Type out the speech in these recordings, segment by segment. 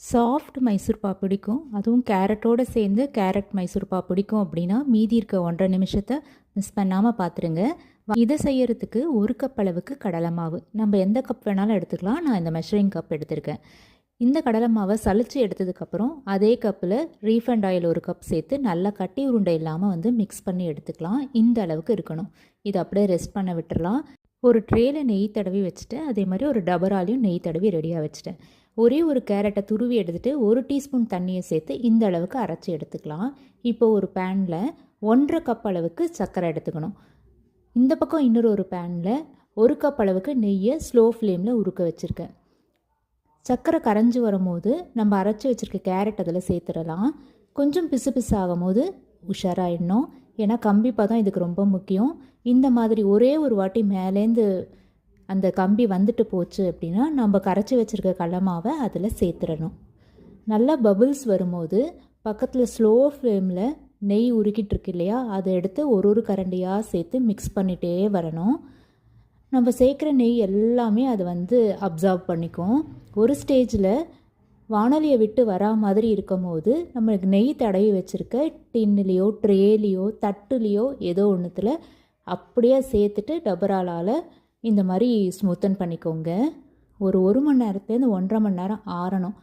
Soft Mysore pak பிடிக்கும், அதுவும் கேரட்டோடு சேர்ந்து கேரட் மைசூர்பா பிடிக்கும் அப்படின்னா மீதி இருக்க 1.5 நிமிஷத்தை மிஸ் பண்ணாமல் பார்த்துருங்க. இதை செய்யறதுக்கு 1 கப் அளவுக்கு கடலை மாவு, நம்ம எந்த கப் வேணாலும் எடுத்துக்கலாம். நான் இந்த மெஷரிங் கப் எடுத்திருக்கேன். இந்த கடலை மாவை சலிச்சு எடுத்ததுக்கப்புறம் அதே கப்பில் ரீஃபண்ட் ஆயில் 1 கப் சேர்த்து நல்லா கட்டி உருண்டை இல்லாமல் மிக்ஸ் பண்ணி எடுத்துக்கலாம். இந்த அளவுக்கு இருக்கணும். இதை அப்படியே ரெஸ்ட் பண்ண விட்டுறலாம். ஒரு ட்ரேயில் நெய் தடவி வச்சுட்டேன். அதே மாதிரி ஒரு டபராலையும் நெய் தடவி ரெடியாக வச்சுட்டேன். ஒரே ஒரு கேரட்டை துருவி எடுத்துகிட்டு 1 டீஸ்பூன் தண்ணியை சேர்த்து இந்த அளவுக்கு அரைச்சி எடுத்துக்கலாம். இப்போ ஒரு பேனில் 1.5 கப் அளவுக்கு சர்க்கரை எடுத்துக்கணும். இந்த பக்கம் இன்னொரு பேனில் 1 கப் அளவுக்கு நெய்யை ஸ்லோ ஃப்ளேமில் உருக்க வச்சுருக்கேன். சர்க்கரை கரைஞ்சி வரும்போது நம்ம அரைச்சி வச்சுருக்க கேரட் அதில் சேர்த்துடலாம். கொஞ்சம் பிசு பிசு ஆகும் போது உஷாராயிடணும். ஏன்னா கம்பி பதம் இதுக்கு ரொம்ப முக்கியம். இந்த மாதிரி ஒரே ஒரு வாட்டி மேலேருந்து அந்த கம்பி வந்துட்டு போச்சு அப்படின்னா நம்ம கரைச்சி வச்சுருக்க கடலை மாவை அதில் சேர்த்துடணும். நல்லா பபுள்ஸ் வரும்போது பக்கத்தில் ஸ்லோ ஃப்ளேமில் நெய் உருக்கிட்டு இருக்கு இல்லையா, அதை எடுத்து ஒரு கரண்டியாக சேர்த்து மிக்ஸ் பண்ணிகிட்டே வரணும். நம்ம சேர்க்குற நெய் எல்லாமே அதை அப்சார்ப் பண்ணிக்கும். ஒரு ஸ்டேஜில் வானலியை விட்டு வரா மாதிரி இருக்கும் போது நம்மளுக்கு நெய் தடவி வச்சுருக்க டின்னுலேயோ ட்ரேலேயோ தட்டுலேயோ ஏதோ ஒன்றுத்தில் அப்படியே சேர்த்துட்டு டபராலால் இந்த மாதிரி ஸ்மூத்தன் பண்ணிக்கோங்க. ஒரு மணி நேரத்துலேருந்து 1.5 மணி நேரம் ஆறணும்.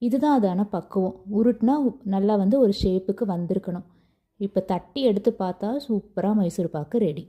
இதுதான் அதான பக்குவம். உருட்டினா நல்லா ஒரு ஷேப்புக்கு வந்திருக்கணும். இப்போ தட்டி எடுத்து பார்த்தா சூப்பராக மைசூர் பாக்கு ரெடி.